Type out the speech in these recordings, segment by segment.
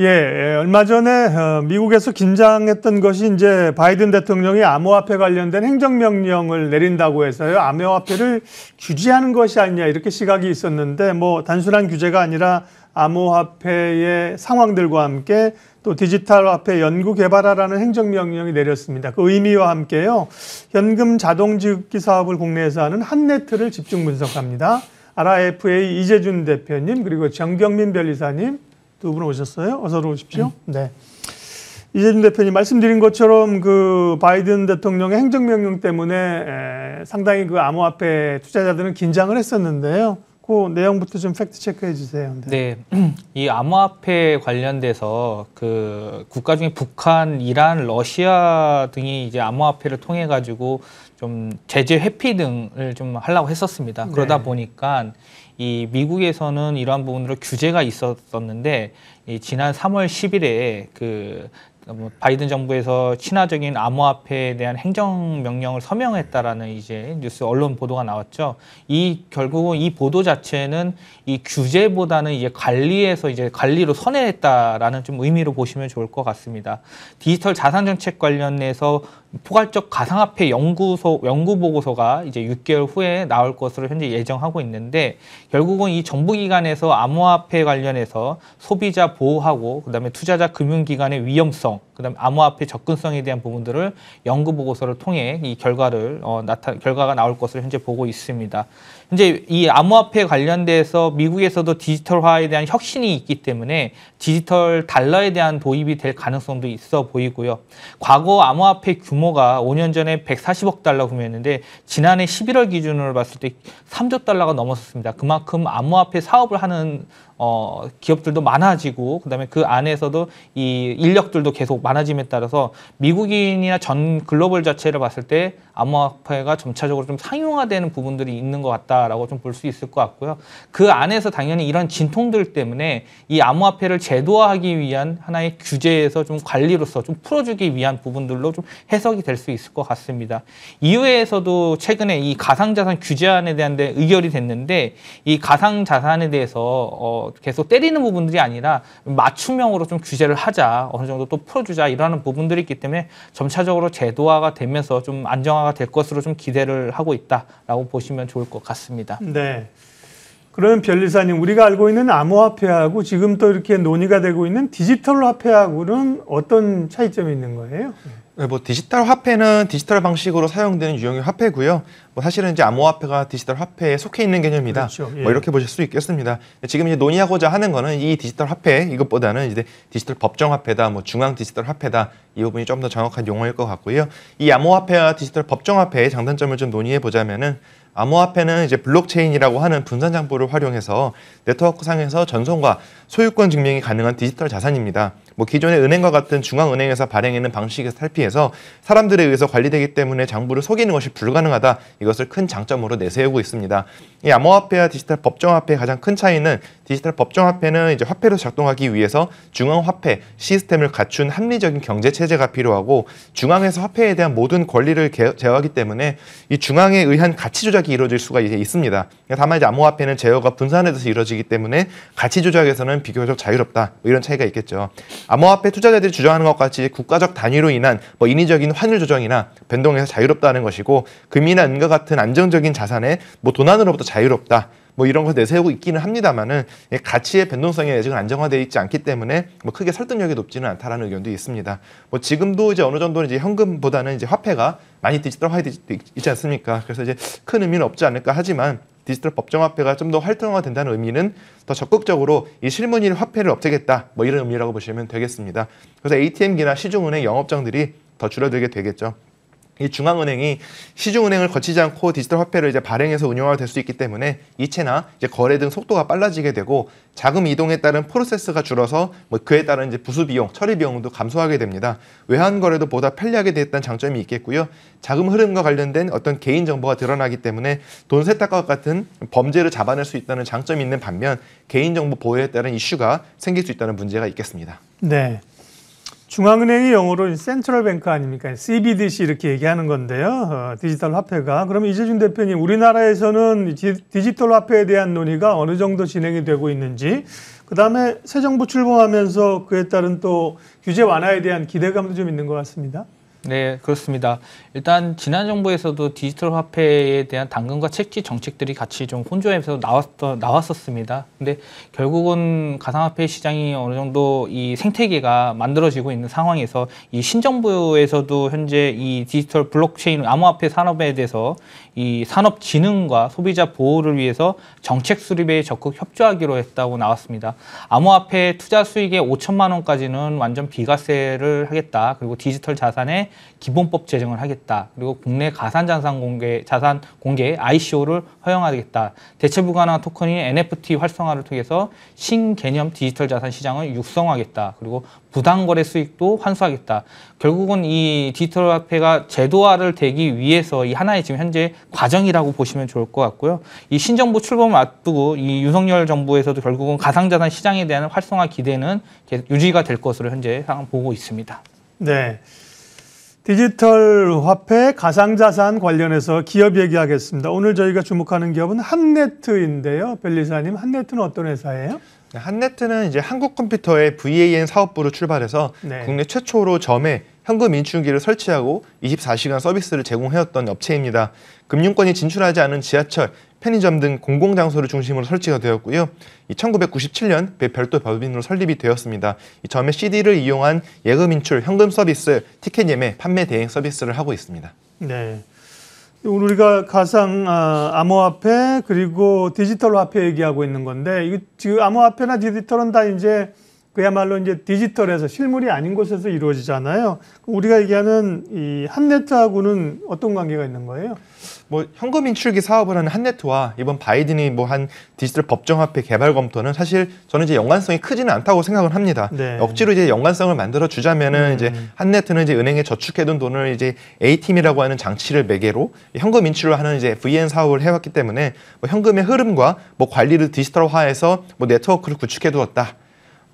예, 얼마 전에 미국에서 긴장했던 것이 이제 바이든 대통령이 암호화폐 관련된 행정명령을 내린다고 해서요. 암호화폐를 규제하는 것이 아니냐 이렇게 시각이 있었는데 뭐 단순한 규제가 아니라 암호화폐의 상황들과 함께 또 디지털 화폐 연구 개발하라는 행정명령이 내렸습니다. 그 의미와 함께요. 현금 자동 지급기 사업을 국내에서 하는 한네트를 집중 분석합니다. RIFA 이재준 대표님 그리고 정경민 변리사님 두 분 오셨어요. 어서 오십시오. 네. 이재준 대표님 말씀드린 것처럼 그 바이든 대통령의 행정명령 때문에 상당히 그 암호화폐 투자자들은 긴장을 했었는데요. 그 내용부터 좀 팩트 체크해 주세요. 네. 이 암호화폐 관련돼서 그 국가 중에 북한, 이란, 러시아 등이 이제 암호화폐를 통해 가지고 좀 제재 회피 등을 좀 하려고 했었습니다. 네. 그러다 보니까 이 미국에서는 이러한 부분으로 규제가 있었었는데 이 지난 3월 10일에 그 바이든 정부에서 친화적인 암호화폐에 대한 행정명령을 서명했다라는 이제 뉴스 언론 보도가 나왔죠. 결국은 이 보도 자체는 이 규제보다는 이제 관리에서 이제 관리로 선회했다라는 좀 의미로 보시면 좋을 것 같습니다. 디지털 자산 정책 관련해서 포괄적 가상화폐 연구 보고서가 이제 6개월 후에 나올 것으로 현재 예정하고 있는데 결국은 이 정부기관에서 암호화폐 관련해서 소비자 보호하고 그다음에 투자자 금융기관의 위험성, 그다음에 암호화폐 접근성에 대한 부분들을 연구 보고서를 통해 이 결과가 나올 것으로 현재 보고 있습니다. 현재 이 암호화폐 관련돼서 미국에서도 디지털화에 대한 혁신이 있기 때문에 디지털 달러에 대한 도입이 될 가능성도 있어 보이고요. 과거 암호화폐 규모가 5년 전에 140억 달러 규모였는데 지난해 11월 기준으로 봤을 때 3조 달러가 넘었습니다. 그만큼 암호화폐 사업을 하는 기업들도 많아지고 그다음에 그 안에서도 이 인력들도 계속 많아짐에 따라서 미국인이나 전 글로벌 자체를 봤을 때 암호화폐가 점차적으로 좀 상용화되는 부분들이 있는 것 같다라고 좀 볼 수 있을 것 같고요. 그 안에서 당연히 이런 진통들 때문에 이 암호화폐를 제도화하기 위한 하나의 규제에서 좀 관리로서 좀 풀어주기 위한 부분들로 좀 해석이 될 수 있을 것 같습니다. 이후에서도 최근에 이 가상자산 규제안에 대한 데 의결이 됐는데 이 가상자산에 대해서 계속 때리는 부분들이 아니라 맞춤형으로 좀 규제를 하자, 어느 정도 또 풀어주자 이러는 부분들이 있기 때문에 점차적으로 제도화가 되면서 좀 안정화가 될 것으로 좀 기대를 하고 있다라고 보시면 좋을 것 같습니다. 네. 그러면 변리사님, 우리가 알고 있는 암호화폐하고 지금 또 이렇게 논의가 되고 있는 디지털 화폐하고는 어떤 차이점이 있는 거예요? 네, 뭐 디지털 화폐는 디지털 방식으로 사용되는 유형의 화폐고요. 뭐 사실은 이제 암호화폐가 디지털 화폐에 속해 있는 개념이다. 그렇죠. 예. 뭐 이렇게 보실 수 있겠습니다. 지금 이제 논의하고자 하는 거는 이 디지털 화폐 이것보다는 이제 디지털 법정 화폐다, 뭐 중앙 디지털 화폐다 이 부분이 좀 더 정확한 용어일 것 같고요. 이 암호화폐와 디지털 법정 화폐의 장단점을 좀 논의해 보자면은. 암호화폐는 이제 블록체인이라고 하는 분산 장부를 활용해서 네트워크 상에서 전송과 소유권 증명이 가능한 디지털 자산입니다. 뭐 기존의 은행과 같은 중앙은행에서 발행하는 방식에서 탈피해서 사람들에 의해서 관리되기 때문에 장부를 속이는 것이 불가능하다. 이것을 큰 장점으로 내세우고 있습니다. 이 암호화폐와 디지털 법정화폐의 가장 큰 차이는 디지털 법정화폐는 이제 화폐로 작동하기 위해서 중앙화폐 시스템을 갖춘 합리적인 경제체제가 필요하고 중앙에서 화폐에 대한 모든 권리를 제어하기 때문에 이 중앙에 의한 가치 조작이 이루어질 수가 이제 있습니다. 다만 이제 암호화폐는 제어가 분산돼서 이루어지기 때문에 가치 조작에서는 비교적 자유롭다. 뭐 이런 차이가 있겠죠. 암호화폐 투자자들이 주장하는 것 같이 국가적 단위로 인한 뭐 인위적인 환율 조정이나 변동에서 자유롭다는 것이고 금이나 은과 같은 안정적인 자산에 뭐 도난으로부터 자유롭다. 뭐 이런 걸 내세우고 있기는 합니다만은 가치의 변동성이 아직은 안정화되어 있지 않기 때문에 뭐 크게 설득력이 높지는 않다라는 의견도 있습니다. 뭐 지금도 이제 어느 정도는 이제 현금보다는 이제 화폐가 많이 디지털화되어 있지 않습니까? 그래서 이제 큰 의미는 없지 않을까 하지만 디지털 법정화폐가 좀 더 활성화된다는 의미는 더 적극적으로 이 실물인 화폐를 없애겠다 뭐 이런 의미라고 보시면 되겠습니다. 그래서 ATM기나 시중은행 영업장들이 더 줄어들게 되겠죠. 이 중앙은행이 시중은행을 거치지 않고 디지털 화폐를 이제 발행해서 운영화 될 수 있기 때문에 이체나 이제 거래 등 속도가 빨라지게 되고 자금 이동에 따른 프로세스가 줄어서 뭐 그에 따른 이제 부수 비용, 처리 비용도 감소하게 됩니다. 외환 거래도 보다 편리하게 됐다는 장점이 있겠고요. 자금 흐름과 관련된 어떤 개인 정보가 드러나기 때문에 돈 세탁과 같은 범죄를 잡아낼 수 있다는 장점이 있는 반면 개인 정보 보호에 따른 이슈가 생길 수 있다는 문제가 있겠습니다. 네. 중앙은행이 영어로 센트럴 뱅크 아닙니까? CBDC 이렇게 얘기하는 건데요. 디지털 화폐가. 그러면 이재준 대표님, 우리나라에서는 디지털 화폐에 대한 논의가 어느 정도 진행이 되고 있는지, 그다음에 새 정부 출범하면서 그에 따른 또 규제 완화에 대한 기대감도 좀 있는 것 같습니다. 네, 그렇습니다. 일단 지난 정부에서도 디지털 화폐에 대한 당근과 채찍 정책들이 같이 좀 혼조해서 나왔었습니다. 근데 결국은 가상화폐 시장이 어느 정도 이 생태계가 만들어지고 있는 상황에서 이 신정부에서도 현재 이 디지털 블록체인 암호화폐 산업에 대해서 이 산업 진흥과 소비자 보호를 위해서 정책 수립에 적극 협조하기로 했다고 나왔습니다. 암호화폐 투자 수익의 5천만 원까지는 완전 비과세를 하겠다. 그리고 디지털 자산의 기본법 제정을 하겠다. 그리고 국내 자산 공개 ICO를 허용하겠다. 대체 불가능한 토큰인 NFT 활성화를 통해서 신개념 디지털 자산 시장을 육성하겠다. 그리고 부당거래 수익도 환수하겠다. 결국은 이 디지털 화폐가 제도화를 되기 위해서 이 하나의 지금 현재 과정이라고 보시면 좋을 것 같고요. 이 신정부 출범을 앞두고 이 윤석열 정부에서도 결국은 가상자산 시장에 대한 활성화 기대는 계속 유지가 될 것으로 현재 상황 보고 있습니다. 네. 디지털 화폐, 가상자산 관련해서 기업 얘기하겠습니다. 오늘 저희가 주목하는 기업은 한네트인데요. 변리사님, 한네트는 어떤 회사예요? 한네트는 이제 한국컴퓨터의 VAN 사업부로 출발해서 네. 국내 최초로 점에 현금 인출기를 설치하고 24시간 서비스를 제공해왔던 업체입니다. 금융권이 진출하지 않은 지하철, 편의점 등 공공장소를 중심으로 설치가 되었고요. 1997년 별도 법인으로 설립이 되었습니다. 이 점의 CD를 이용한 예금 인출, 현금 서비스, 티켓 예매, 판매 대행 서비스를 하고 있습니다. 네. 우리가 가상 암호화폐 그리고 디지털 화폐 얘기하고 있는 건데, 이거 지금 암호화폐나 디지털은 다 이제 그야말로 이제 디지털에서 실물이 아닌 곳에서 이루어지잖아요. 우리가 얘기하는 이 한네트하고는 어떤 관계가 있는 거예요? 뭐 현금 인출기 사업을 하는 한네트와 이번 바이든이 뭐 한 디지털 법정화폐 개발 검토는 사실 저는 이제 연관성이 크지는 않다고 생각을 합니다. 네. 억지로 이제 연관성을 만들어 주자면은 이제 한네트는 이제 은행에 저축해둔 돈을 이제 ATM이라고 하는 장치를 매개로 현금 인출을 하는 이제 VN 사업을 해왔기 때문에 뭐 현금의 흐름과 뭐 관리를 디지털화해서 뭐 네트워크를 구축해두었다.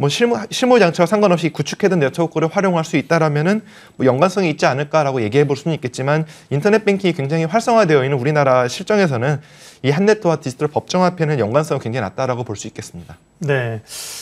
뭐 실무 장치와 상관없이 구축해둔 네트워크를 활용할 수 있다라면은 뭐 연관성이 있지 않을까라고 얘기해 볼 수는 있겠지만, 인터넷 뱅킹이 굉장히 활성화되어 있는 우리나라 실정에서는 이 한네트와 디지털 법정화폐는 연관성이 굉장히 낮다라고 볼 수 있겠습니다. 네.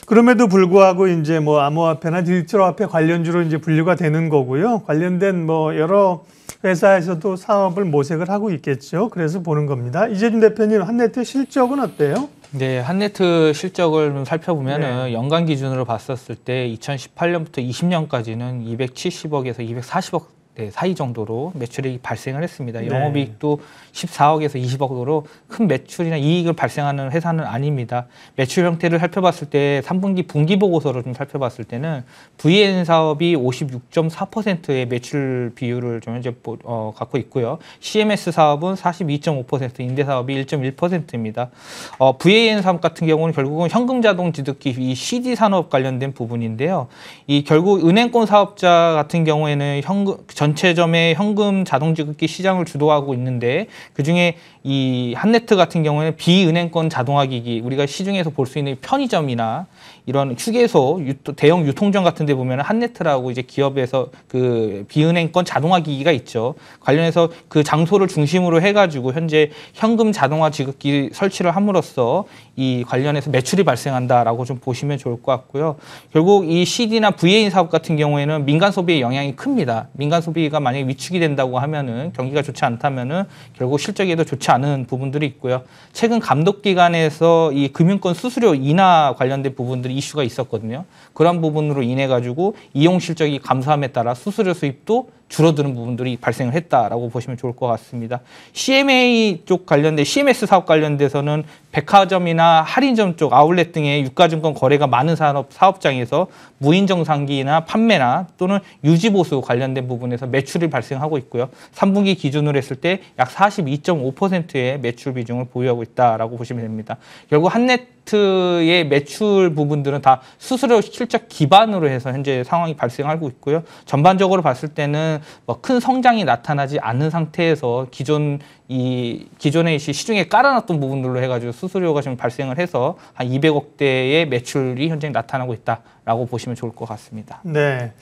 그럼에도 불구하고 이제 뭐 암호화폐나 디지털 화폐 관련주로 이제 분류가 되는 거고요. 관련된 뭐 여러 회사에서도 사업을 모색을 하고 있겠죠. 그래서 보는 겁니다. 이재준 대표님, 한네트 실적은 어때요? 네, 한네트 실적을 좀 살펴보면은 네. 연간 기준으로 봤었을 때 2018년부터 20년까지는 270억에서 240억 사이 정도로 매출이 발생을 했습니다. 네. 영업이익도 14억에서 20억으로 큰 매출이나 이익을 발생하는 회사는 아닙니다. 매출 형태를 살펴봤을 때 3분기 분기 보고서를 좀 살펴봤을 때는 VN 사업이 56.4%의 매출 비율을 좀 현재 갖고 있고요. CMS 사업은 42.5%, 임대 사업이 1.1%입니다. VAN 사업 같은 경우는 결국은 현금 자동 지급기 이 CD 산업 관련된 부분인데요. 이 결국 은행권 사업자 같은 경우에는 전체점의 현금 자동 지급기 시장을 주도하고 있는데, 그중에 이 한네트 같은 경우에는 비은행권 자동화기기, 우리가 시중에서 볼 수 있는 편의점이나 이런 휴게소, 대형 유통점 같은 데 보면 한네트라고 이제 기업에서 그 비은행권 자동화기기가 있죠. 관련해서 그 장소를 중심으로 해가지고 현재 현금 자동화 지급기 설치를 함으로써 이 관련해서 매출이 발생한다라고 좀 보시면 좋을 것 같고요. 결국 이 CD나 VAN 사업 같은 경우에는 민간 소비에 영향이 큽니다. 민간 소비가 만약에 위축이 된다고 하면은, 경기가 좋지 않다면은 결국 실적에도 좋지 않은 부분들이 있고요. 최근 감독기관에서 이 금융권 수수료 인하 관련된 부분들이 이슈가 있었거든요. 그런 부분으로 인해 가지고 이용 실적이 감소함에 따라 수수료 수입도 줄어드는 부분들이 발생을 했다라고 보시면 좋을 것 같습니다. CMA 쪽 관련된 CMS 사업 관련돼서는 백화점이나 할인점 쪽 아울렛 등의 유가증권 거래가 많은 사업장에서 무인정상기나 판매나 또는 유지보수 관련된 부분에서 매출이 발생하고 있고요. 3분기 기준으로 했을 때 약 42.5%의 매출 비중을 보유하고 있다라고 보시면 됩니다. 결국 한네트의 매출 부분들은 다 수수료 실적 기반으로 해서 현재 상황이 발생하고 있고요. 전반적으로 봤을 때는 뭐 큰 성장이 나타나지 않는 상태에서 기존에 시중에 깔아놨던 부분들로 해가지고 수수료가 지금 발생을 해서 한 200억대의 매출이 현재 나타나고 있다라고 보시면 좋을 것 같습니다. 네.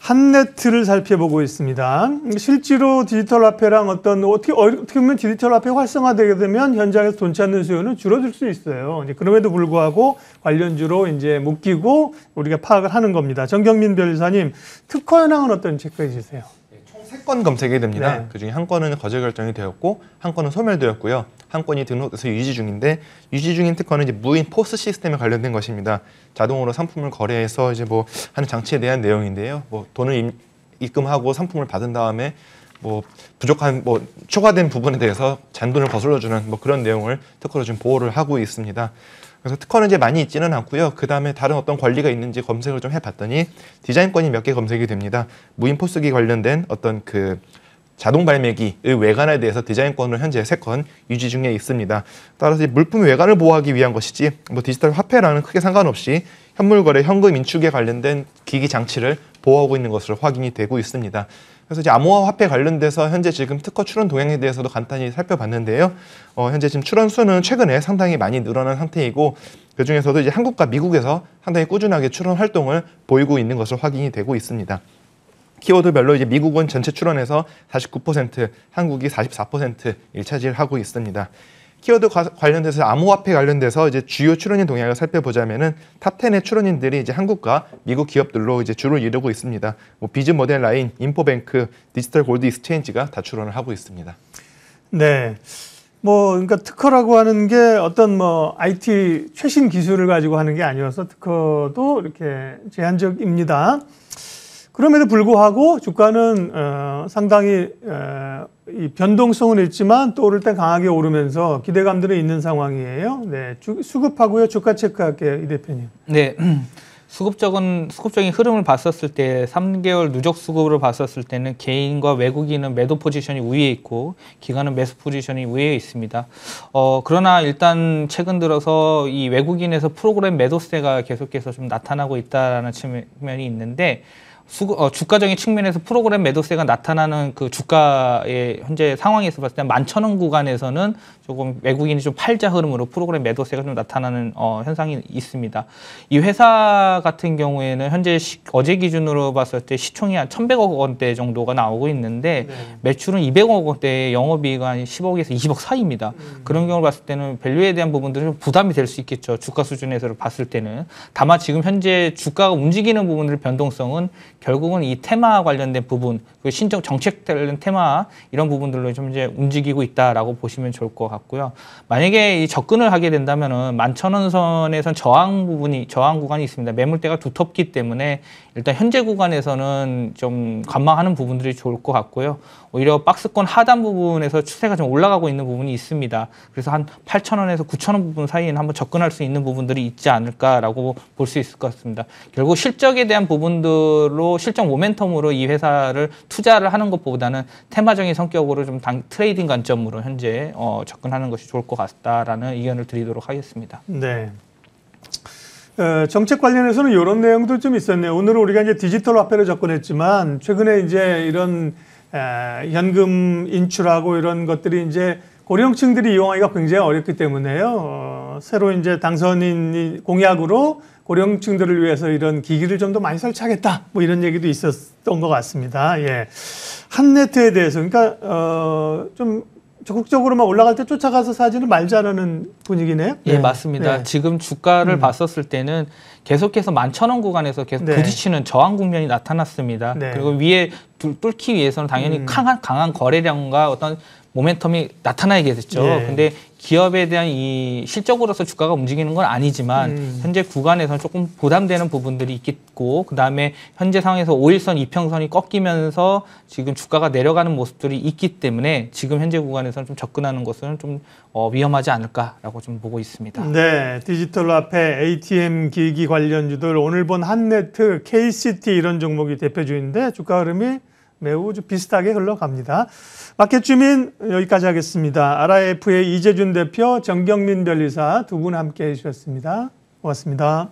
한네트를 살펴보고 있습니다. 실제로 디지털 화폐랑 어떻게 보면 디지털 화폐 활성화되게 되면 현장에서 돈 찾는 수요는 줄어들 수 있어요. 그럼에도 불구하고 관련주로 이제 묶이고 우리가 파악을 하는 겁니다. 정경민 변호사님, 특허 현황은 어떤 체크해주세요? 총 3건 검색이 됩니다. 네. 그중에 한 건은 거절 결정이 되었고 한 건은 소멸되었고요. 한 건이 등록돼서 유지 중인데 유지 중인 특허는 이제 무인 포스 시스템에 관련된 것입니다. 자동으로 상품을 거래해서 이제 뭐 하는 장치에 대한 내용인데요. 뭐 돈을 입금하고 상품을 받은 다음에 뭐 부족한 뭐 초과된 부분에 대해서 잔돈을 거슬러주는 뭐 그런 내용을 특허로 지금 보호를 하고 있습니다. 그래서 특허는 이제 많이 있지는 않고요. 그 다음에 다른 어떤 권리가 있는지 검색을 좀 해봤더니 디자인권이 몇 개 검색이 됩니다. 무인 포스기 관련된 어떤 그 자동 발매기의 외관에 대해서 디자인권을 현재 3건 유지 중에 있습니다. 따라서 물품의 외관을 보호하기 위한 것이지 뭐 디지털 화폐랑은 크게 상관없이 현물 거래, 현금 인축에 관련된 기기 장치를 보호하고 있는 것으로 확인이 되고 있습니다. 그래서 이제 암호화 화폐 관련돼서 현재 지금 특허 출원 동향에 대해서도 간단히 살펴봤는데요. 현재 지금 출원 수는 최근에 상당히 많이 늘어난 상태이고 그 중에서도 이제 한국과 미국에서 상당히 꾸준하게 출원 활동을 보이고 있는 것으로 확인이 되고 있습니다. 키워드별로 이제 미국은 전체 출원에서 49%, 한국이 44% 일차지를 하고 있습니다. 키워드 관련돼서 암호화폐 관련돼서 이제 주요 출원인 동향을 살펴보자면은 탑 10의 출원인들이 이제 한국과 미국 기업들로 이제 주를 이루고 있습니다. 뭐 비즈 모델 라인, 인포뱅크, 디지털 골드 익스체인지가 다 출원을 하고 있습니다. 네. 뭐 그러니까 특허라고 하는 게 어떤 뭐 IT 최신 기술을 가지고 하는 게 아니어서 특허도 이렇게 제한적입니다. 그럼에도 불구하고 주가는 상당히 이 변동성은 있지만 또 오를 때 강하게 오르면서 기대감들은 있는 상황이에요. 네, 수급하고요. 주가 체크할게요, 이 대표님. 네. 수급적인 흐름을 봤었을 때 3개월 누적 수급으로 봤었을 때는 개인과 외국인은 매도 포지션이 우위에 있고 기관은 매수 포지션이 우위에 있습니다. 그러나 일단 최근 들어서 이 외국인에서 프로그램 매도세가 계속해서 좀 나타나고 있다는 측면이 있는데 주가적인 측면에서 프로그램 매도세가 나타나는 그 주가의 현재 상황에서 봤을 때 11,000원 구간에서는 조금 외국인이 좀 팔자 흐름으로 프로그램 매도세가 좀 나타나는 현상이 있습니다. 이 회사 같은 경우에는 현재 어제 기준으로 봤을 때 시총이 한 1,100억 원대 정도가 나오고 있는데 네. 매출은 200억 원대, 영업이익은 한 10억에서 20억 사이입니다. 그런 경우를 봤을 때는 밸류에 대한 부분들은 좀 부담이 될 수 있겠죠. 주가 수준에서 봤을 때는. 다만 지금 현재 주가가 움직이는 부분들 변동성은 결국은 이 테마 관련된 부분, 그 신정 정책 관련 테마 이런 부분들로 좀 이제 움직이고 있다라고 보시면 좋을 것 같고요. 만약에 이 접근을 하게 된다면은 11,000원 선에선 저항 구간이 있습니다. 매물대가 두텁기 때문에 일단 현재 구간에서는 좀 관망하는 부분들이 좋을 것 같고요. 오히려 박스권 하단 부분에서 추세가 좀 올라가고 있는 부분이 있습니다. 그래서 한 8,000원에서 9,000원 부분 사이에는 한번 접근할 수 있는 부분들이 있지 않을까라고 볼 수 있을 것 같습니다. 결국 실적에 대한 부분들로 실적 모멘텀으로 이 회사를 투자를 하는 것보다는 테마적인 성격으로 좀 트레이딩 관점으로 현재 접근하는 것이 좋을 것 같다라는 의견을 드리도록 하겠습니다. 네. 정책 관련해서는 이런 내용도 좀 있었네요. 오늘은 우리가 이제 디지털 화폐로 접근했지만 최근에 이제 이런 현금 인출하고 이런 것들이 이제 고령층들이 이용하기가 굉장히 어렵기 때문에요. 새로 이제 당선인이 공약으로 고령층들을 위해서 이런 기기를 좀 더 많이 설치하겠다. 뭐 이런 얘기도 있었던 것 같습니다. 예. 한네트에 대해서 그러니까 좀 적극적으로만 올라갈 때 쫓아가서 사지는 말자라는 분위기네요. 예, 네. 맞습니다. 네. 지금 주가를 봤었을 때는 계속해서 11,000원 구간에서 계속 네. 부딪히는 저항 국면이 나타났습니다. 네. 그리고 위에 뚫기 위해서는 당연히 강한 거래량과 어떤 모멘텀이 나타나야겠죠. 근데 기업에 대한 이 실적으로서 주가가 움직이는 건 아니지만 현재 구간에서는 조금 부담되는 부분들이 있겠고 그다음에 현재 상황에서 5일선 이평선이 꺾이면서 지금 주가가 내려가는 모습들이 있기 때문에 지금 현재 구간에서는 좀 접근하는 것은 좀 위험하지 않을까라고 좀 보고 있습니다. 네, 디지털 화폐, ATM 기기 관련주들 오늘 본 한네트, KCT 이런 종목이 대표주인데 주가 흐름이 매우 비슷하게 흘러갑니다. 마켓 주민 여기까지 하겠습니다. RIF의 이재준 대표, 정경민 변리사 두 분 함께 해주셨습니다. 고맙습니다.